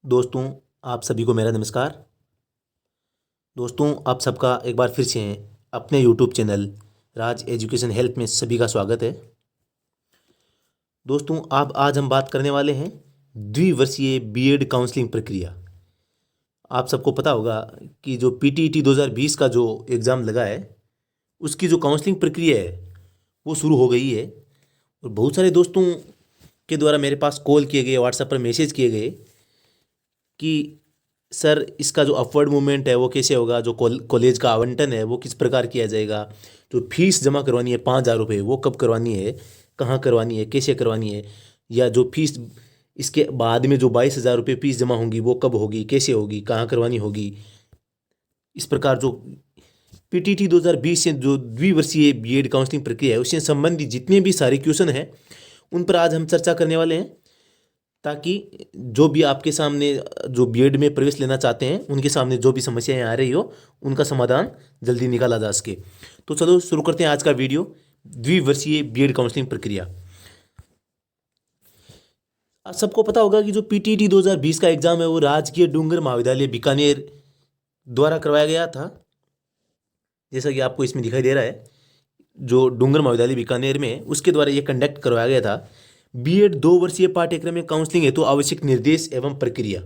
दोस्तों, आप सभी को मेरा नमस्कार। दोस्तों, आप सबका एक बार फिर से अपने यूट्यूब चैनल राज एजुकेशन हेल्प में सभी का स्वागत है। दोस्तों, आज हम बात करने वाले हैं द्विवर्षीय बीएड काउंसलिंग प्रक्रिया। आप सबको पता होगा कि जो पीटीईटी 2020 का जो एग्ज़ाम लगा है, उसकी जो काउंसलिंग प्रक्रिया है वो शुरू हो गई है। और बहुत सारे दोस्तों के द्वारा मेरे पास कॉल किए गए, व्हाट्सएप पर मैसेज किए गए कि सर, इसका जो अपवर्ड मूवमेंट है वो कैसे होगा, जो कॉलेज का आवंटन है वो किस प्रकार किया जाएगा, जो फीस जमा करवानी है 5,000 रुपये वो कब करवानी है, कहाँ करवानी है, कैसे करवानी है, या जो फीस इसके बाद में जो 22,000 रुपये फीस जमा होंगी वो कब होगी, कैसे होगी, कहाँ करवानी होगी। इस प्रकार जो पीटीटी 2020 से जो द्विवर्षीय बीएड काउंसलिंग प्रक्रिया है उससे संबंधित जितने भी सारे क्वेश्चन हैं उन पर आज हम चर्चा करने वाले हैं, ताकि जो भी आपके सामने जो बीएड में प्रवेश लेना चाहते हैं उनके सामने जो भी समस्याएं आ रही हो उनका समाधान जल्दी निकाला जा सके। तो चलो शुरू करते हैं आज का वीडियो, द्विवर्षीय बीएड काउंसलिंग प्रक्रिया। आज सबको पता होगा कि जो पीटीटी 2020 का एग्जाम है वो राजकीय डूंगर महाविद्यालय बीकानेर द्वारा करवाया गया था। जैसा कि आपको इसमें दिखाई दे रहा है, जो डूंगर महाविद्यालय बीकानेर में है उसके द्वारा ये कंडक्ट करवाया गया था। बीएड 2 वर्षीय पाठ्यक्रम में काउंसलिंग हेतु आवश्यक निर्देश एवं प्रक्रिया।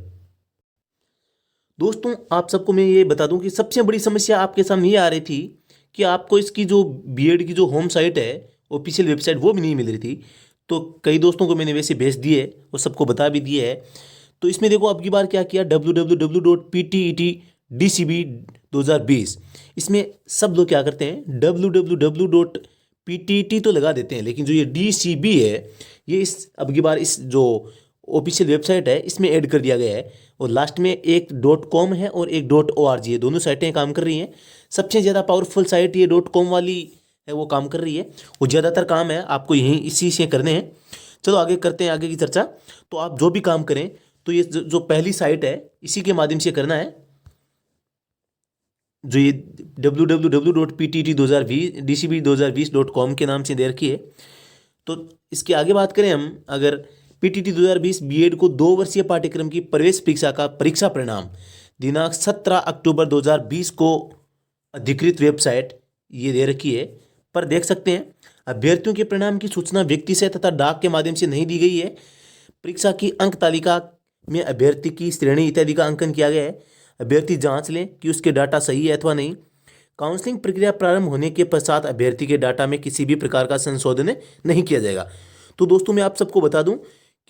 दोस्तों, आप सबको मैं ये बता दूं कि सबसे बड़ी समस्या आपके सामने ये आ रही थी कि आपको इसकी जो बीएड की जो होम साइट है, ऑफिशियल वेबसाइट, वो भी नहीं मिल रही थी। तो कई दोस्तों को मैंने वैसे भेज दिए और सबको बता भी दिए है। तो इसमें देखो, अब की बार क्या किया, www.ptet.dcb2020, इसमें सब लोग क्या करते हैं, www.ptt तो लगा देते हैं, लेकिन जो ये DCB है ये इस अब की बार इस जो ऑफिशियल वेबसाइट है इसमें ऐड कर दिया गया है। और लास्ट में एक .com है और एक .org है, दोनों साइटें काम कर रही हैं। सबसे ज़्यादा पावरफुल साइट ये .com वाली है, वो काम कर रही है। वो ज़्यादातर काम है आपको यहीं इसी से करने हैं। चलो आगे करते हैं आगे की चर्चा। तो आप जो भी काम करें तो ये जो पहली साइट है इसी के माध्यम से करना है, जो ये www.ptt2020 के नाम से दे रखी है। तो इसकी आगे बात करें हम, अगर पीटीटी 2020 बीएड को 2 वर्षीय पाठ्यक्रम की प्रवेश परीक्षा का परीक्षा परिणाम दिनांक 17 अक्टूबर 2020 को अधिकृत वेबसाइट ये दे रखी है पर देख सकते हैं, अभ्यर्थियों के परिणाम की सूचना व्यक्ति से तथा डाक के माध्यम से नहीं दी गई है। परीक्षा की अंक तालिका में अभ्यर्थी की श्रेणी इत्यादि का अंकन किया गया है। अभ्यर्थी जांच लें कि उसके डाटा सही है अथवा नहीं। काउंसलिंग प्रक्रिया प्रारंभ होने के पश्चात अभ्यर्थी के डाटा में किसी भी प्रकार का संशोधन नहीं किया जाएगा। तो दोस्तों, मैं आप सबको बता दूं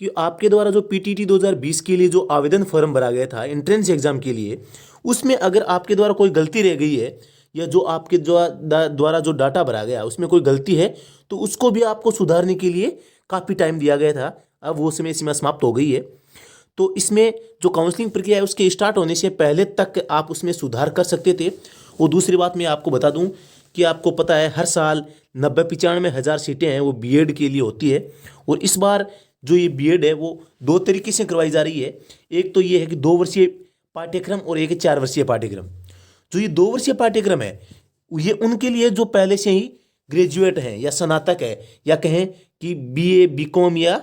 कि आपके द्वारा जो पीटीटी 2020 के लिए जो आवेदन फॉर्म भरा गया था एंट्रेंस एग्जाम के लिए, उसमें अगर आपके द्वारा कोई गलती रह गई है या जो आपके द्वारा जो डाटा भरा गया उसमें कोई गलती है तो उसको भी आपको सुधारने के लिए काफ़ी टाइम दिया गया था। अब वो समय सीमा समाप्त हो गई है। तो इसमें जो काउंसलिंग प्रक्रिया है उसके स्टार्ट होने से पहले तक आप उसमें सुधार कर सकते थे। और दूसरी बात मैं आपको बता दूं कि आपको पता है हर साल 90-95 हज़ार सीटें हैं वो बीएड के लिए होती है। और इस बार जो ये बीएड है वो 2 तरीके से करवाई जा रही है। एक तो ये है कि 2 वर्षीय पाठ्यक्रम और एक है 4 वर्षीय पाठ्यक्रम। जो ये 2 वर्षीय पाठ्यक्रम है ये उनके लिए जो पहले से ही ग्रेजुएट हैं या स्नातक है या कहें कि बीए बीकॉम या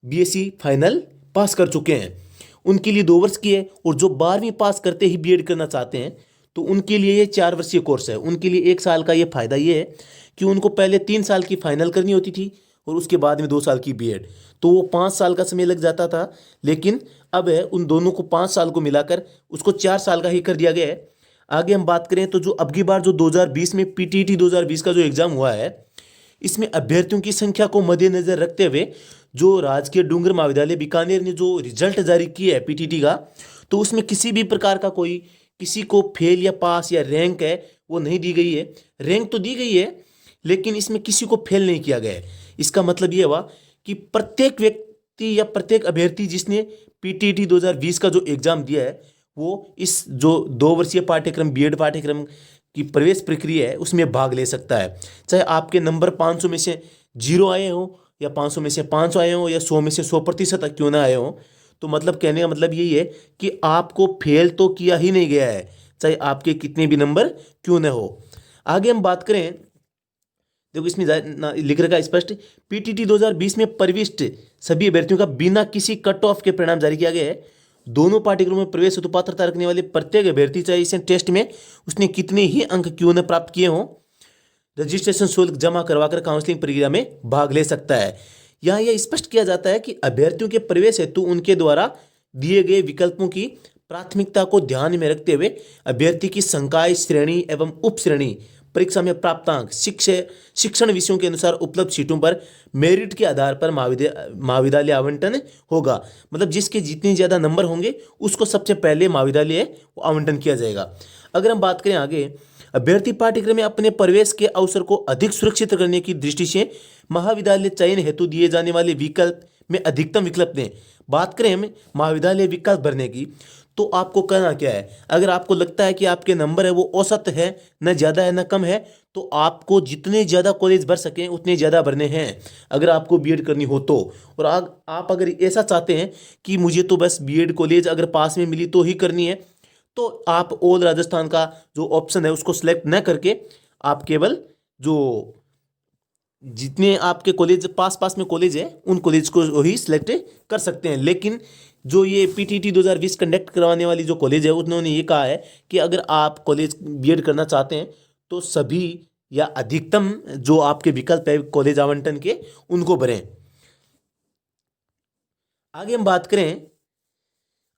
बीएससी फाइनल पास कर चुके हैं, उनके लिए 2 वर्ष की है। और जो 12वीं पास करते ही बीएड करना चाहते हैं तो उनके लिए ये 4 वर्षीय कोर्स है। उनके लिए 1 साल का ये फायदा ये है कि उनको पहले 3 साल की फाइनल करनी होती थी और उसके बाद में 2 साल की बीएड, तो वो 5 साल का समय लग जाता था। लेकिन अब है उन दोनों को 5 साल को मिलाकर उसको 4 साल का ही कर दिया गया है। आगे हम बात करें तो जो अब की बार जो 2020 में पीटीटी 2020 का जो एग्जाम हुआ है इसमें अभ्यर्थियों की संख्या को मद्देनजर रखते हुए जो राजकीय डूंगर महाविद्यालय बीकानेर ने जो रिजल्ट जारी किया है पीटीटी का, तो उसमें किसी भी प्रकार का कोई किसी को फेल या पास या रैंक है वो नहीं दी गई है। रैंक तो दी गई है लेकिन इसमें किसी को फेल नहीं किया गया है। इसका मतलब ये हुआ कि प्रत्येक व्यक्ति या प्रत्येक अभ्यर्थी जिसने पीटीटी 2020 का जो एग्जाम दिया है वो इस जो 2 वर्षीय पाठ्यक्रम बीएड पाठ्यक्रम की प्रवेश प्रक्रिया है उसमें भाग ले सकता है। चाहे आपके नंबर 500 में से 0 आए हो या 500 में से 500 आए हो या 100 में से 100% तक क्यों ना आए हो, तो मतलब कहने का मतलब यही है कि आपको फेल तो किया ही नहीं गया है, चाहे आपके कितने भी नंबर क्यों ना हो। आगे हम बात करें, देखो इसमें लिख रखा है स्पष्ट, पीटीटी 2020 में प्रविष्ट सभी अभ्यर्थियों का बिना किसी कट ऑफ के परिणाम जारी किया गया है। दोनों पाठ्यक्रमों में प्रवेश हेतु पात्रता रखने वाले प्रत्येक अभ्यर्थी, चाहे इस टेस्ट में उसने कितने ही अंक क्यों न प्राप्त किए हों, रजिस्ट्रेशन शुल्क जमा करवाकर काउंसलिंग प्रक्रिया में भाग ले सकता है। यहाँ यह स्पष्ट किया जाता है कि अभ्यर्थियों के प्रवेश हेतु उनके द्वारा दिए गए विकल्पों की प्राथमिकता को ध्यान में रखते हुए अभ्यर्थी की संकाय श्रेणी एवं उप श्रेणी, परीक्षा में प्राप्तांक, शिक्षण विषयों के अनुसार उपलब्ध सीटों पर मेरिट के आधार पर महाविद्यालय आवंटन होगा। मतलब जिसके जितने ज़्यादा नंबर होंगे उसको सबसे पहले महाविद्यालय आवंटन किया जाएगा। अगर हम बात करें आगे, अभ्यर्थी पाठ्यक्रम में अपने प्रवेश के अवसर को अधिक सुरक्षित करने की दृष्टि से महाविद्यालय चयन हेतु दिए जाने वाले विकल्प में अधिकतम विकल्प दें। बात करें हम महाविद्यालय विकल्प भरने की, तो आपको करना क्या है, अगर आपको लगता है कि आपके नंबर है वो औसत है, न ज़्यादा है न कम है, तो आपको जितने ज़्यादा कॉलेज भर सकें उतने ज़्यादा भरने हैं अगर आपको बीएड करनी हो तो। और आप अगर ऐसा चाहते हैं कि मुझे तो बस बीएड कॉलेज अगर पास में मिली तो ही करनी है, तो आप ऑल राजस्थान का जो ऑप्शन है उसको सिलेक्ट न करके आप केवल जो जितने आपके कॉलेज पास में कॉलेज है उन कॉलेज को ही सिलेक्ट कर सकते हैं। लेकिन जो ये पीटीटी 2020 कंडक्ट करवाने वाली जो कॉलेज है उन्होंने ये कहा है कि अगर आप कॉलेज बीएड करना चाहते हैं तो सभी या अधिकतम जो आपके विकल्प है कॉलेज आवंटन के उनको भरें। आगे हम बात करें,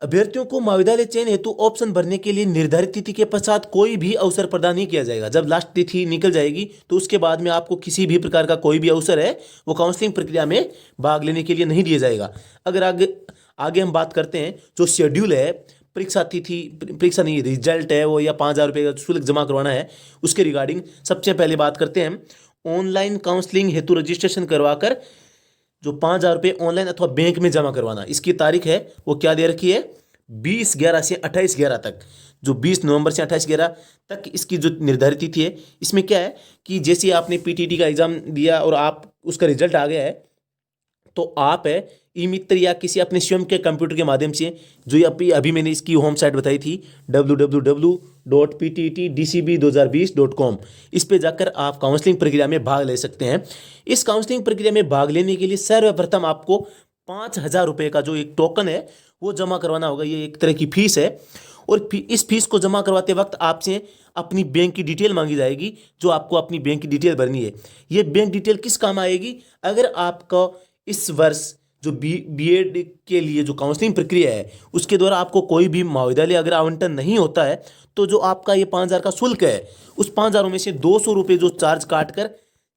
अभ्यर्थियों को महाविद्यालय चयन हेतु ऑप्शन भरने के लिए निर्धारित तिथि के पश्चात कोई भी अवसर प्रदान नहीं किया जाएगा। जब लास्ट तिथि निकल जाएगी तो उसके बाद में आपको किसी भी प्रकार का कोई भी अवसर है वो काउंसलिंग प्रक्रिया में भाग लेने के लिए नहीं दिया जाएगा। अगर आगे हम बात करते हैं, जो शेड्यूल है परीक्षा तिथि, परीक्षा नहीं, रिजल्ट है वो, या 5,000 रुपये का शुल्क जमा करवाना है, उसके रिगार्डिंग सबसे पहले बात करते हैं हम ऑनलाइन काउंसलिंग हेतु रजिस्ट्रेशन करवाकर जो 5,000 रुपये ऑनलाइन अथवा बैंक में जमा करवाना। इसकी तारीख है वो क्या दे रखी है, 20/11 से 28/11 तक, जो 20 नवंबर से 28/11 तक इसकी जो निर्धारित तिथि है। इसमें क्या है कि जैसे आपने पीटीटी का एग्जाम दिया और आप उसका रिजल्ट आ गया है, तो आप है ई मित्र या किसी अपने स्वयं के कंप्यूटर के माध्यम से, जो अभी मैंने इसकी होम साइट बताई थी www.pttdcb2020.com, इस पे जाकर आप काउंसलिंग प्रक्रिया में भाग ले सकते हैं। इस काउंसलिंग प्रक्रिया में भाग लेने के लिए सर्वप्रथम आपको 5,000 रुपये का जो एक टोकन है वो जमा करवाना होगा। ये एक तरह की फीस है, और इस फीस को जमा करवाते वक्त आपसे अपनी बैंक की डिटेल मांगी जाएगी, जो आपको अपनी बैंक की डिटेल भरनी है। ये बैंक डिटेल किस काम आएगी, अगर आपका इस वर्ष जो बीएड के लिए जो काउंसलिंग प्रक्रिया है उसके द्वारा आपको कोई भी महाविद्यालय अगर आवंटन नहीं होता है, तो जो आपका ये 5,000 का शुल्क है उस 5,000 में से 200 रुपये जो चार्ज काट कर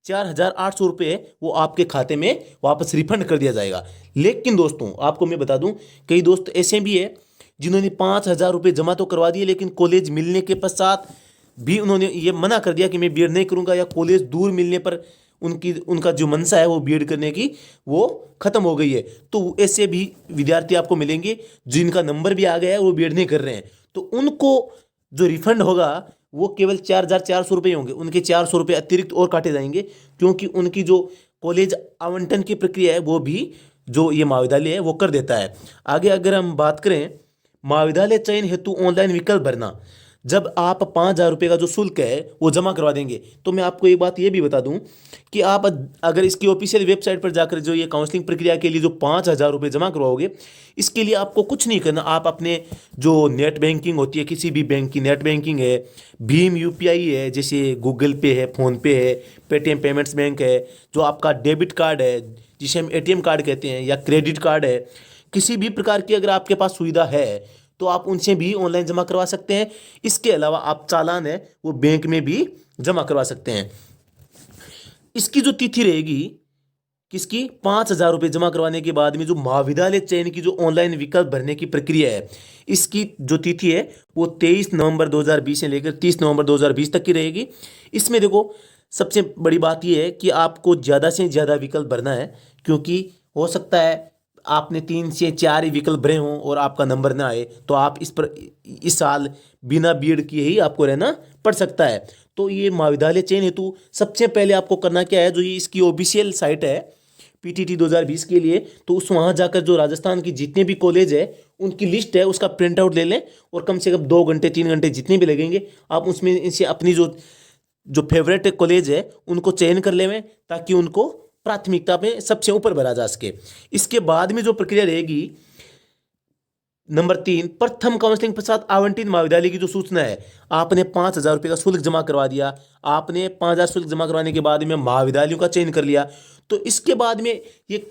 4,800 रुपये वो आपके खाते में वापस रिफंड कर दिया जाएगा। लेकिन दोस्तों आपको मैं बता दूं, कई दोस्त ऐसे भी है जिन्होंने 5,000 रुपये जमा तो करवा दिए, लेकिन कॉलेज मिलने के पश्चात भी उन्होंने ये मना कर दिया कि मैं बीएड नहीं करूँगा, या कॉलेज दूर मिलने पर उनका जो मनसा है वो बीएड करने की वो खत्म हो गई है। तो ऐसे भी विद्यार्थी आपको मिलेंगे जिनका नंबर भी आ गया है, वो बीएड नहीं कर रहे हैं, तो उनको जो रिफंड होगा वो केवल 4,400 रुपये होंगे। उनके 400 रुपये अतिरिक्त और काटे जाएंगे, क्योंकि उनकी जो कॉलेज आवंटन की प्रक्रिया है वो भी जो ये महाविद्यालय है वो कर देता है। आगे अगर हम बात करें महाविद्यालय चयन हेतु ऑनलाइन विकल्प भरना, जब आप 5,000 रुपये का जो शुल्क है वो जमा करवा देंगे, तो मैं आपको एक बात ये भी बता दूं कि आप अगर इसकी ऑफिशियल वेबसाइट पर जाकर जो ये काउंसलिंग प्रक्रिया के लिए जो 5,000 रुपये जमा करवाओगे, इसके लिए आपको कुछ नहीं करना। आप अपने जो नेट बैंकिंग होती है, किसी भी बैंक की नेट बैंकिंग है, भीम यूपीआई है, जैसे गूगल पे है, फ़ोनपे है, पेटीएम पेमेंट्स बैंक है, जो आपका डेबिट कार्ड है जिसे हम एटीएम कार्ड कहते हैं, या क्रेडिट कार्ड है, किसी भी प्रकार की अगर आपके पास सुविधा है तो आप उनसे भी ऑनलाइन जमा करवा सकते हैं। इसके अलावा आप चालान है वो बैंक में भी जमा करवा सकते हैं। इसकी जो तिथि रहेगी किसकी, 5,000 रुपये जमा करवाने के बाद में जो महाविद्यालय चयन की जो ऑनलाइन विकल्प भरने की प्रक्रिया है, इसकी जो तिथि है वो 23 नवंबर 2020 से लेकर 30 नवंबर 2020 तक की रहेगी। इसमें देखो सबसे बड़ी बात यह है कि आपको ज़्यादा से ज़्यादा विकल्प भरना है, क्योंकि हो सकता है आपने 3 से 4 ही विकल्प भरे हों और आपका नंबर ना आए, तो आप इस साल बिना बीएड किए ही आपको रहना पड़ सकता है। तो ये महाविद्यालय चयन हेतु सबसे पहले आपको करना क्या है, जो ये इसकी ऑफिशियल साइट है पीटीटी 2020 के लिए, तो उस वहाँ जाकर जो राजस्थान की जितने भी कॉलेज है उनकी लिस्ट है उसका प्रिंट आउट ले लें, और कम से कम 2 घंटे 3 घंटे जितने भी लगेंगे आप उसमें इनसे अपनी जो फेवरेट कॉलेज है उनको चयन कर लें, ताकि उनको प्राथमिकता में सबसे ऊपर भरा जा सके। इसके बाद में जो प्रक्रिया रहेगी, नंबर 3, प्रथम काउंसलिंग पश्चात आवंटित महाविद्यालय की जो सूचना है, आपने 5,000 रुपये का शुल्क जमा करवा दिया, आपने 5,000 शुल्क जमा करवाने के बाद में महाविद्यालयों का चयन कर लिया, तो इसके बाद में ये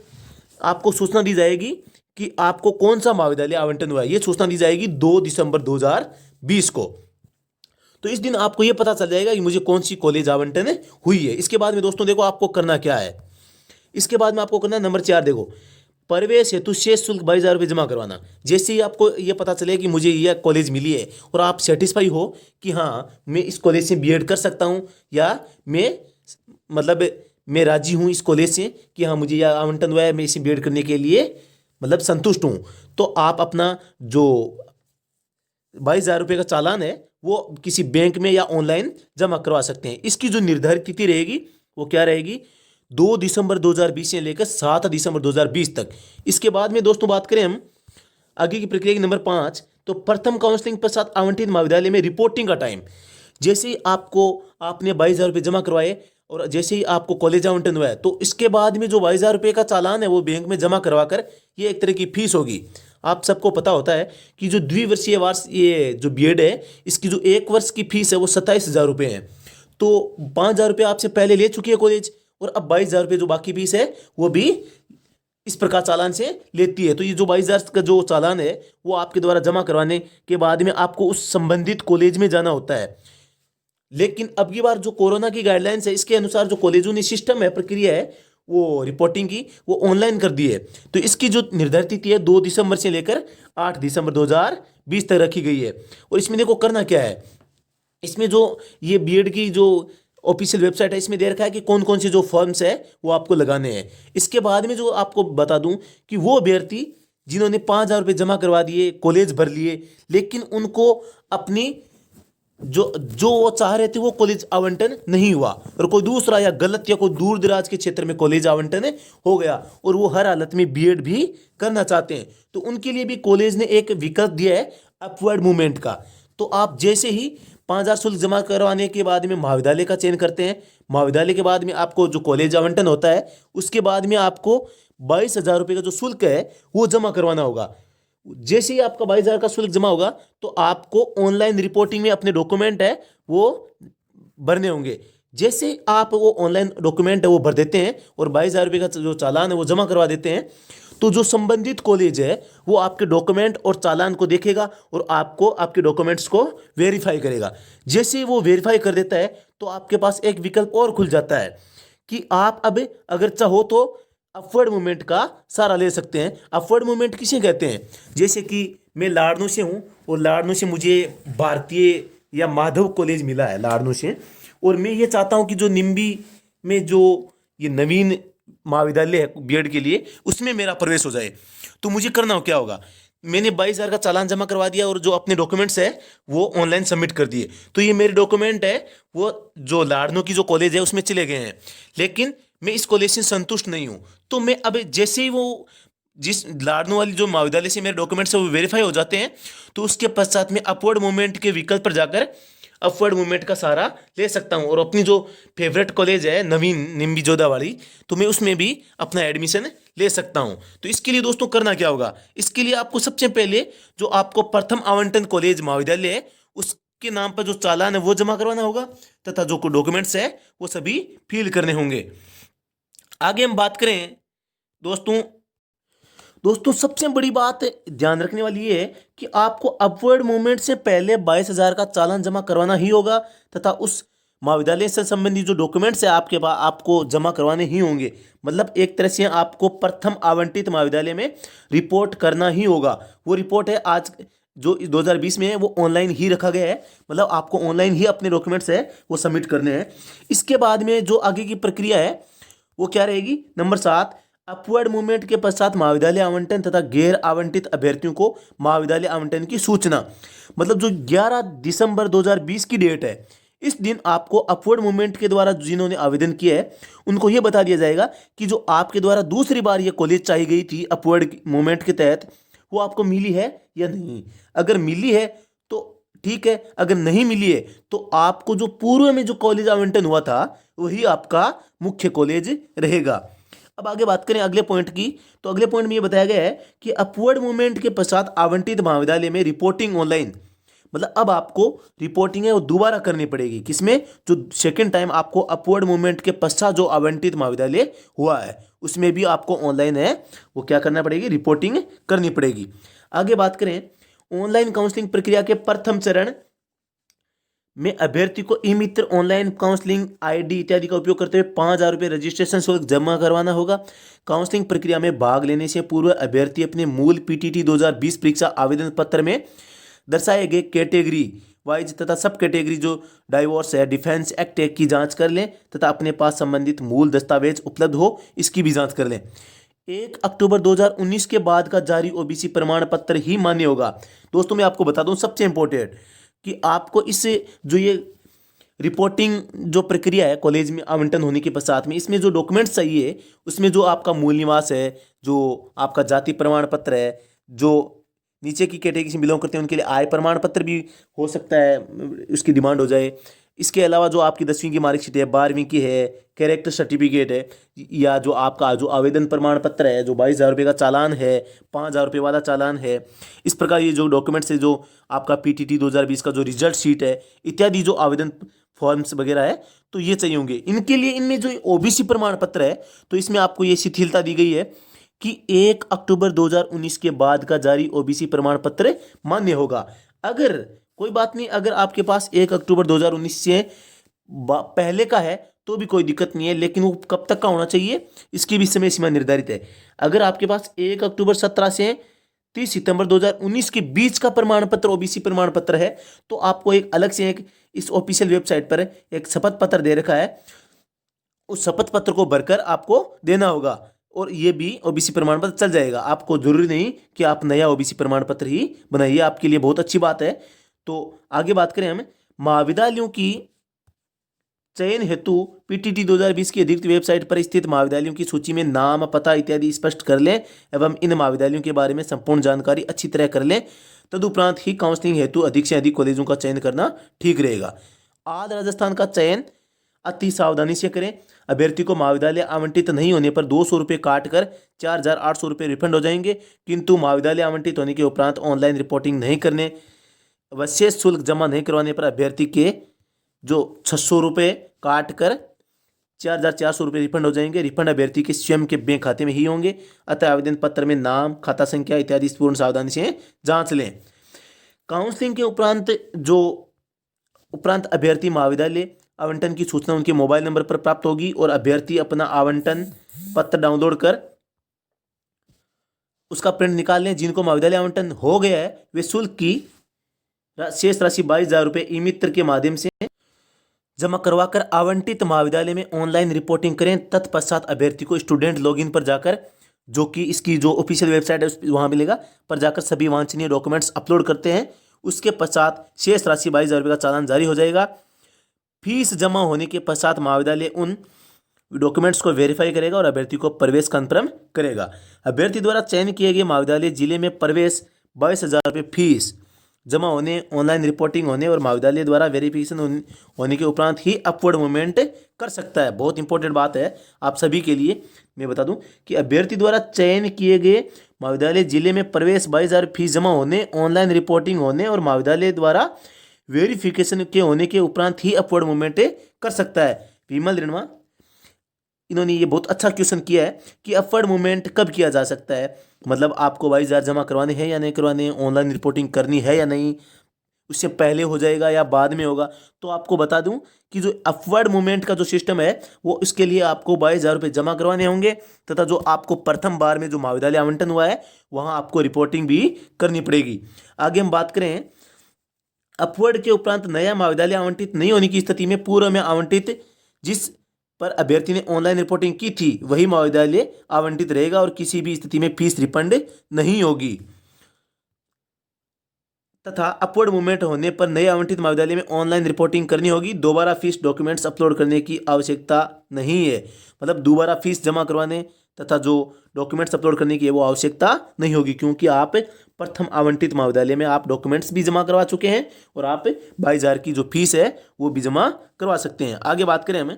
आपको सूचना दी जाएगी कि आपको कौन सा महाविद्यालय आवंटन हुआ है। ये सूचना दी जाएगी 2 दिसंबर 2020 को। तो इस दिन आपको ये पता चल जाएगा कि मुझे कौन सी कॉलेज आवंटन हुई है। इसके बाद में दोस्तों देखो आपको करना क्या है। इसके बाद में आपको करना नंबर 4, देखो प्रवेश हेतु शेष शुल्क 22,000 रुपये जमा करवाना। जैसे ही आपको ये पता चले कि मुझे यह कॉलेज मिली है और आप सेटिस्फाई हो कि हाँ मैं इस कॉलेज से बीएड कर सकता हूँ, या मैं राजी हूँ इस कॉलेज से कि हाँ मुझे यह आवंटन हुआ है, मैं इसे बीएड करने के लिए संतुष्ट हूँ, तो आप अपना जो 22,000 रुपये का चालान है वो किसी बैंक में या ऑनलाइन जमा करवा सकते हैं। इसकी जो निर्धारित तिथि रहेगी वो क्या रहेगी, 2 दिसंबर 2020 से लेकर 7 दिसंबर 2020 तक। इसके बाद में दोस्तों बात करें हम आगे की प्रक्रिया की नंबर 5, तो प्रथम काउंसलिंग पश्चात आवंटित महाविद्यालय में रिपोर्टिंग का टाइम। जैसे ही आपने 22,000 रुपये जमा करवाए और जैसे ही आपको कॉलेज आवंटन हुआ है, तो इसके बाद में जो 22,000 रुपये का चालान है वो बैंक में जमा करवा कर, ये एक तरह की फीस होगी। आप सबको पता होता है कि जो द्विवर्षीय वार्ष ये जो बीएड है, इसकी जो 1 वर्ष की फीस है वो 27,000 रुपये है। तो 5,000 रुपये आपसे पहले ले चुकी है कॉलेज, और अब 22,000 रुपये जो बाकी फीस है वो भी इस प्रकार चालान से लेती है। तो ये जो 22,000 का जो चालान है वो आपके द्वारा जमा करवाने के बाद में आपको उस संबंधित कॉलेज में जाना होता है। लेकिन अब की बार जो कोरोना की गाइडलाइंस है, इसके अनुसार जो कॉलेजों ने सिस्टम है, प्रक्रिया है वो रिपोर्टिंग की, वो ऑनलाइन कर दी है। तो इसकी जो निर्धारित तिथि है 2 दिसंबर से लेकर 8 दिसंबर 2020 तक रखी गई है। और इसमें देखो करना क्या है, इसमें जो ये बीएड की जो ऑफिशियल वेबसाइट है इसमें दे रखा है कि कौन कौन से जो फॉर्म्स है वो आपको लगाने हैं। इसके बाद में जो आपको बता दूं कि वो अभ्यर्थी जिन्होंने 5,000 रुपये जमा करवा दिए, कॉलेज भर लिए, लेकिन उनको अपनी जो वो चाह रहे थे वो कॉलेज आवंटन नहीं हुआ, और कोई दूसरा या गलत या कोई दूर दराज के क्षेत्र में कॉलेज आवंटन हो गया और वो हर हालत में बीएड भी करना चाहते हैं, तो उनके लिए भी कॉलेज ने एक विकल्प दिया है अपवर्ड मूवमेंट का। तो आप जैसे ही 5,000 शुल्क जमा करवाने के बाद में महाविद्यालय का चयन करते हैं, महाविद्यालय के बाद में आपको जो कॉलेज आवंटन होता है उसके बाद में आपको 22,000 रुपये का जो शुल्क है वो जमा करवाना होगा। जैसे ही आपका 22,000 का शुल्क जमा होगा तो आपको ऑनलाइन रिपोर्टिंग में अपने डॉक्यूमेंट है वो भरने होंगे। जैसे आप वो ऑनलाइन डॉक्यूमेंट है वो भर देते हैं और 22,000 रुपये का जो चालान है वो जमा करवा देते हैं, तो जो संबंधित कॉलेज है वो आपके डॉक्यूमेंट और चालान को देखेगा और आपको आपके डॉक्यूमेंट्स को वेरीफाई करेगा। जैसे ही वो वेरीफाई कर देता है तो आपके पास एक विकल्प और खुल जाता है कि आप अब अगर चाहो तो अपवर्ड मूवमेंट का सहारा ले सकते हैं। अपवर्ड मूवमेंट किसे कहते हैं, जैसे कि मैं लाड़नू से हूँ और लाड़नू से मुझे भारतीय या माधव कॉलेज मिला है लाड़नू से, और मैं ये चाहता हूँ कि जो निम्बी में जो ये नवीन महाविद्यालय है बीएड के लिए उसमें मेरा प्रवेश हो जाए। तो मुझे करना हो क्या होगा, मैंने 22,000 का चालान जमा करवा दिया और जो अपने डॉक्यूमेंट्स है वो ऑनलाइन सबमिट कर दिए, तो ये मेरे डॉक्यूमेंट है वो जो लाड़नू की जो कॉलेज है उसमें चले गए हैं, लेकिन मैं इस कॉलेज से संतुष्ट नहीं हूँ। तो मैं अब जैसे ही वो जिस लाड़नू वाली जो महाविद्यालय से मेरे डॉक्यूमेंट्स है वो वेरीफाई हो जाते हैं, तो उसके पश्चात में अपवर्ड मूवमेंट के विकल्प पर जाकर अपवर्ड मूवमेंट का सहारा ले सकता हूँ और अपनी जो फेवरेट कॉलेज है नवीन निम्बी जोधावाड़ी, तो मैं उसमें भी अपना एडमिशन ले सकता हूँ। तो इसके लिए दोस्तों करना क्या होगा, इसके लिए आपको सबसे पहले जो आपको प्रथम आवंटन कॉलेज महाविद्यालय है उसके नाम पर जो चालान है वो जमा करवाना होगा तथा जो डॉक्यूमेंट्स है वो सभी फिल करने होंगे। आगे हम बात करें दोस्तों सबसे बड़ी बात ध्यान रखने वाली ये है कि आपको अपवर्ड मूवमेंट से पहले 22,000 का चालान जमा करवाना ही होगा तथा उस महाविद्यालय से संबंधित जो डॉक्यूमेंट्स है आपके पास आपको जमा करवाने ही होंगे। मतलब एक तरह से आपको प्रथम आवंटित महाविद्यालय में रिपोर्ट करना ही होगा। वो रिपोर्ट है आज जो 2020 में है वो ऑनलाइन ही रखा गया है, मतलब आपको ऑनलाइन ही अपने डॉक्यूमेंट्स है वो सबमिट करने हैं। इसके बाद में जो आगे की प्रक्रिया है वो क्या रहेगी, नंबर 7, अपवर्ड मूवमेंट के पश्चात महाविद्यालय आवंटन तथा गैर आवंटित अभ्यर्थियों को महाविद्यालय आवंटन की सूचना। मतलब जो 11 दिसंबर 2020 की डेट है, इस दिन आपको अपवर्ड मूवमेंट के द्वारा जिन्होंने आवेदन किया है उनको यह बता दिया जाएगा कि जो आपके द्वारा दूसरी बार ये कॉलेज चाहिए गई थी अपवर्ड मूवमेंट के तहत वो आपको मिली है या नहीं। अगर मिली है तो ठीक है, अगर नहीं मिली है तो आपको जो पूर्व में जो कॉलेज आवंटन हुआ था वही आपका मुख्य कॉलेज रहेगा। अब आगे बात करें अगले पॉइंट की, तो अगले पॉइंट में ये बताया गया है कि अपवर्ड मूवमेंट के पश्चात आवंटित महाविद्यालय में रिपोर्टिंग ऑनलाइन, मतलब अब आपको रिपोर्टिंग है वो दोबारा करनी पड़ेगी। किसमें? जो सेकंड टाइम आपको अपवर्ड मूवमेंट के पश्चात जो आवंटित महाविद्यालय हुआ है उसमें भी आपको ऑनलाइन है वो क्या करना पड़ेगी, रिपोर्टिंग करनी पड़ेगी। आगे बात करें ऑनलाइन काउंसलिंग प्रक्रिया के प्रथम चरण में अभ्यर्थी को ई मित्र ऑनलाइन काउंसलिंग आईडी इत्यादि का उपयोग करते हुए 5,000 रुपये रजिस्ट्रेशन शुल्क जमा करवाना होगा। काउंसलिंग प्रक्रिया में भाग लेने से पूर्व अभ्यर्थी अपने मूल पीटीटी 2020 परीक्षा आवेदन पत्र में दर्शाए गए कैटेगरी वाइज तथा सब कैटेगरी जो डाइवोर्स है, डिफेंस एक्ट की जांच कर लें तथा अपने पास संबंधित मूल दस्तावेज उपलब्ध हो इसकी भी जांच कर लें। 1 अक्टूबर 2019 के बाद का जारी ओबीसी प्रमाण पत्र ही मान्य होगा। दोस्तों मैं आपको बता दूं सबसे इंपॉर्टेंट कि आपको इस जो ये रिपोर्टिंग जो प्रक्रिया है कॉलेज में आवंटन होने के पश्चात में इसमें जो डॉक्यूमेंट्स चाहिए उसमें जो आपका मूल निवास है, जो आपका जाति प्रमाण पत्र है, जो नीचे की कैटेगरी से बिलोंग करते हैं उनके लिए आय प्रमाण पत्र भी हो सकता है उसकी डिमांड हो जाए। इसके अलावा जो आपकी 10वीं की मार्कशीट है, 12वीं की है, कैरेक्टर सर्टिफिकेट है, या जो आपका जो आवेदन प्रमाण पत्र है, जो 22,000 रुपये का चालान है, 5,000 रुपये वाला चालान है, इस प्रकार ये जो डॉक्यूमेंट्स है, जो आपका पीटीटी 2020 का जो रिजल्ट शीट है इत्यादि जो आवेदन फॉर्म्स वगैरह है तो ये चाहिए होंगे। इनके लिए इनमें जो ओबीसी प्रमाण पत्र है तो इसमें आपको ये शिथिलता दी गई है कि 1 अक्टूबर 2019 के बाद का जारी ओबीसी प्रमाण पत्र मान्य होगा। अगर कोई बात नहीं, अगर आपके पास 1 अक्टूबर 2019 से पहले का है तो भी कोई दिक्कत नहीं है, लेकिन वो कब तक का होना चाहिए इसकी भी समय सीमा निर्धारित है। अगर आपके पास 1 अक्टूबर 17 से 30 सितंबर 2019 के बीच का प्रमाण पत्र ओबीसी प्रमाण पत्र है तो आपको एक अलग से एक इस ऑफिशियल वेबसाइट पर एक शपथ पत्र दे रखा है, उस शपथ पत्र को भरकर आपको देना होगा और ये भी ओबीसी प्रमाण पत्र चल जाएगा। आपको जरूरी नहीं कि आप नया ओबीसी प्रमाण पत्र ही बनाइए, आपके लिए बहुत अच्छी बात है। तो आगे बात करें हम महाविद्यालयों की चयन हेतु पीटीटी 2020 की अधिकृत वेबसाइट पर स्थित महाविद्यालयों की सूची में नाम, पता इत्यादि स्पष्ट कर लें एवं इन महाविद्यालयों के बारे में संपूर्ण जानकारी अच्छी तरह कर लें। तदुपरांत ही काउंसलिंग हेतु अधिक से अधिक कॉलेजों का चयन करना ठीक रहेगा। आज राजस्थान का चयन अति सावधानी से करें। अभ्यर्थी को महाविद्यालय आवंटित नहीं होने पर 200 रुपये काट कर 4,800 रुपये रिफंड हो जाएंगे, किंतु महाविद्यालय आवंटित होने के उपरांत ऑनलाइन रिपोर्टिंग नहीं करने व शेष शुल्क जमा नहीं करवाने पर अभ्यर्थी के जो 600 रुपये काट कर 4,400 रुपये रिफंड हो जाएंगे। रिफंड अभ्यर्थी के स्वयं के बैंक खाते में ही होंगे, अतः आवेदन पत्र में नाम, खाता संख्या इत्यादि पूर्ण सावधानी से जांच लें। काउंसलिंग के उपरांत अभ्यर्थी महाविद्यालय आवंटन की सूचना उनके मोबाइल नंबर पर प्राप्त होगी और अभ्यर्थी अपना आवंटन पत्र डाउनलोड कर उसका प्रिंट निकाल लें। जिनको महाविद्यालय आवंटन हो गया है वे शुल्क की शेष राशि 22,000 रुपये ई मित्र के माध्यम से जमा करवाकर आवंटित महाविद्यालय में ऑनलाइन रिपोर्टिंग करें। तत्पश्चात अभ्यर्थी को स्टूडेंट लॉगिन पर जाकर, जो कि इसकी जो ऑफिशियल वेबसाइट है वहाँ मिलेगा, पर जाकर सभी वांछनीय डॉक्यूमेंट्स अपलोड करते हैं। उसके पश्चात शेष राशि 22,000 रुपये का चालान जारी हो जाएगा। फीस जमा होने के पश्चात महाविद्यालय उन डॉक्यूमेंट्स को वेरीफाई करेगा और अभ्यर्थी को प्रवेश कन्फर्म करेगा। अभ्यर्थी द्वारा चयन किए गए महाविद्यालय जिले में प्रवेश 22,000 रुपये फीस जमा होने, ऑनलाइन रिपोर्टिंग होने और महाविद्यालय द्वारा वेरिफिकेशन होने के उपरांत ही अपवर्ड मूवमेंट कर सकता है। बहुत इंपॉर्टेंट बात है आप सभी के लिए मैं बता दूं कि अभ्यर्थी द्वारा चयन किए गए महाविद्यालय जिले में प्रवेश 22,000 फीस जमा होने, ऑनलाइन रिपोर्टिंग होने और महाविद्यालय द्वारा वेरिफिकेशन के होने के उपरांत ही अपवर्ड मूवमेंट कर सकता है। विमल रिणवा इन्होंने ये बहुत अच्छा क्वेश्चन किया है कि अपवर्ड मूवमेंट कब किया जा सकता है, मतलब आपको 22,000 जमा करवाने हैं या नहीं करवाने, ऑनलाइन रिपोर्टिंग करनी है या नहीं, उससे पहले हो जाएगा या बाद में होगा। तो आपको बता दूं कि जो अपवर्ड मूवमेंट का जो सिस्टम है वो इसके लिए आपको 22,000 रुपये जमा करवाने होंगे तथा जो आपको प्रथम बार में जो महाविद्यालय आवंटन हुआ है वहाँ आपको रिपोर्टिंग भी करनी पड़ेगी। आगे हम बात करें अपवर्ड के उपरांत नया महाविद्यालय आवंटित नहीं होने की स्थिति में पूर्व में आवंटित जिस पर अभ्यर्थी ने ऑनलाइन रिपोर्टिंग की थी वही महाविद्यालय आवंटित रहेगा और किसी भी स्थिति में फीस रिफंड नहीं होगी। तथा अपवर्ड मूवमेंट होने पर नए आवंटित महाविद्यालय में ऑनलाइन रिपोर्टिंग करनी होगी। दोबारा फीस डॉक्यूमेंट्स अपलोड करने की आवश्यकता नहीं है, मतलब दोबारा फीस जमा करवाने तथा जो डॉक्यूमेंट्स अपलोड करने की है वो आवश्यकता नहीं होगी, क्योंकि आप प्रथम आवंटित महाविद्यालय में आप डॉक्यूमेंट्स भी जमा करवा चुके हैं और आप 22,000 की जो फीस है वो भी जमा करवा सकते हैं। आगे बात करें हमें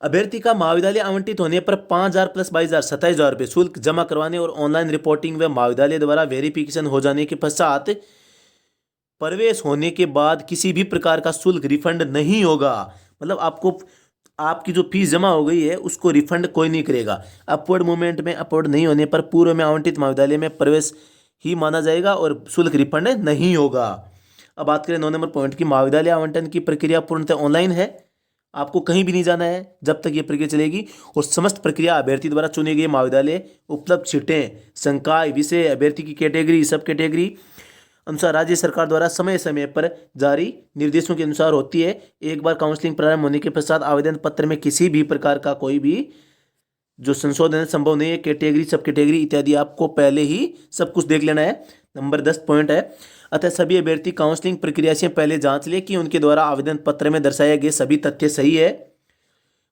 अभ्यर्थी का महाविद्यालय आवंटित होने पर 5,000 प्लस 22,000 27,000 रुपये शुल्क जमा करवाने और ऑनलाइन रिपोर्टिंग व महाविद्यालय द्वारा वेरिफिकेशन हो जाने के पश्चात प्रवेश होने के बाद किसी भी प्रकार का शुल्क रिफंड नहीं होगा। मतलब आपको आपकी जो फीस जमा हो गई है उसको रिफंड कोई नहीं करेगा। अपवर्ड मूवमेंट में अपवर्ड नहीं होने पर पूर्व में आवंटित महाविद्यालय में प्रवेश ही माना जाएगा और शुल्क रिफंड नहीं होगा। अब बात करें 9 नंबर पॉइंट की, महाविद्यालय आवंटन की प्रक्रिया पूर्णतः ऑनलाइन है। आपको कहीं भी नहीं जाना है जब तक ये प्रक्रिया चलेगी और समस्त प्रक्रिया अभ्यर्थी द्वारा चुने गए महाविद्यालय, उपलब्ध सीटें, संकाय, विषय, अभ्यर्थी की कैटेगरी, सब कैटेगरी अनुसार राज्य सरकार द्वारा समय समय पर जारी निर्देशों के अनुसार होती है। एक बार काउंसलिंग प्रारंभ होने के पश्चात आवेदन पत्र में किसी भी प्रकार का कोई भी जो संशोधन संभव नहीं है। कैटेगरी, सब कैटेगरी इत्यादि आपको पहले ही सब कुछ देख लेना है। नंबर 10 पॉइंट है, अतः सभी अभ्यर्थी काउंसलिंग प्रक्रिया से पहले जांच ले कि उनके द्वारा आवेदन पत्र में दर्शाए गए सभी तथ्य सही है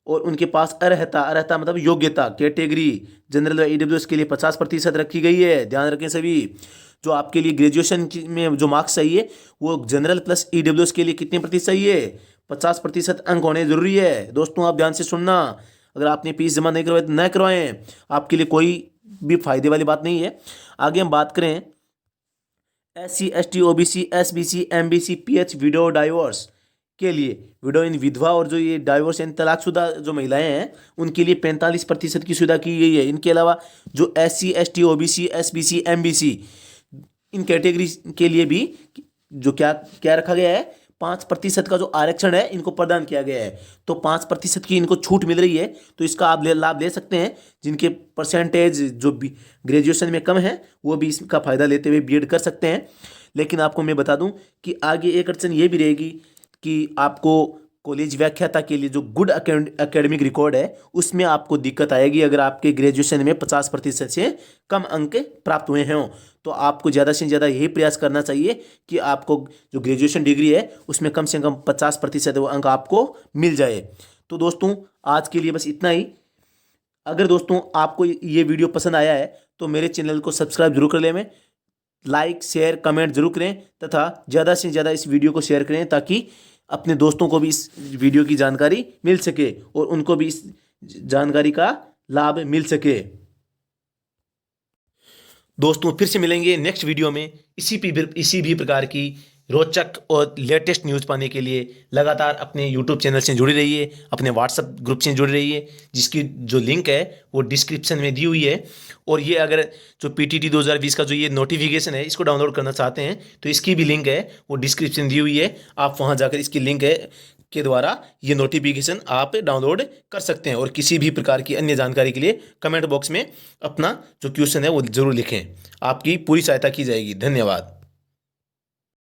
और उनके पास अर्हता मतलब योग्यता, कैटेगरी जनरल व ईडब्ल्यूएस के लिए 50% रखी गई है। ध्यान रखें सभी, जो आपके लिए ग्रेजुएशन में जो मार्क्स चाहिए वो जनरल प्लस ईडब्ल्यूएस के लिए कितने प्रतिशत चाहिए, 50% अंक होने जरूरी है। दोस्तों आप ध्यान से सुनना, अगर आपने फीस जमा नहीं करवाई तो न करवाएं, आपके लिए कोई भी फायदे वाली बात नहीं है। आगे हम बात करें SC, ST, OBC, SBC, MBC, PH, window, divorce के लिए, विडो इन विधवा और जो ये डाइवोर्स यानी तलाकशुदा जो महिलाएं हैं उनके लिए 45% की सुविधा की गई है। इनके अलावा जो SC, ST, OBC, SBC, MBC इन कैटेगरी के लिए भी जो क्या क्या रखा गया है, 5% का जो आरक्षण है इनको प्रदान किया गया है। तो 5% की इनको छूट मिल रही है, तो इसका आप लाभ ले सकते हैं। जिनके परसेंटेज जो भी ग्रेजुएशन में कम है वो भी इसका फायदा लेते हुए बीएड कर सकते हैं। लेकिन आपको मैं बता दूं कि आगे एक अड़चन ये भी रहेगी कि आपको कॉलेज व्याख्याता के लिए जो गुड एकेडमिक रिकॉर्ड है उसमें आपको दिक्कत आएगी। अगर आपके ग्रेजुएशन में 50% से कम अंक प्राप्त हुए हों तो आपको ज़्यादा से ज़्यादा यही प्रयास करना चाहिए कि आपको जो ग्रेजुएशन डिग्री है उसमें कम से कम 50% वो अंक आपको मिल जाए। तो दोस्तों आज के लिए बस इतना ही। अगर दोस्तों आपको ये वीडियो पसंद आया है तो मेरे चैनल को सब्सक्राइब जरूर कर लें, लाइक शेयर कमेंट जरूर करें तथा ज़्यादा से ज़्यादा इस वीडियो को शेयर करें ताकि अपने दोस्तों को भी इस वीडियो की जानकारी मिल सके और उनको भी इस जानकारी का लाभ मिल सके। दोस्तों फिर से मिलेंगे नेक्स्ट वीडियो में इसी भी प्रकार की रोचक और लेटेस्ट न्यूज़ पाने के लिए लगातार अपने यूट्यूब चैनल से जुड़े रहिए, अपने व्हाट्सएप ग्रुप से जुड़े रहिए जिसकी जो लिंक है वो डिस्क्रिप्शन में दी हुई है। और ये अगर जो PTT 2020 का जो ये नोटिफिकेशन है इसको डाउनलोड करना चाहते हैं तो इसकी भी लिंक है, वो डिस्क्रिप्शन दी हुई है। आप वहाँ जाकर इसकी लिंक है के द्वारा ये नोटिफिकेशन आप डाउनलोड कर सकते हैं। और किसी भी प्रकार की अन्य जानकारी के लिए कमेंट बॉक्स में अपना जो क्वेश्चन है वो ज़रूर लिखें, आपकी पूरी सहायता की जाएगी। धन्यवाद।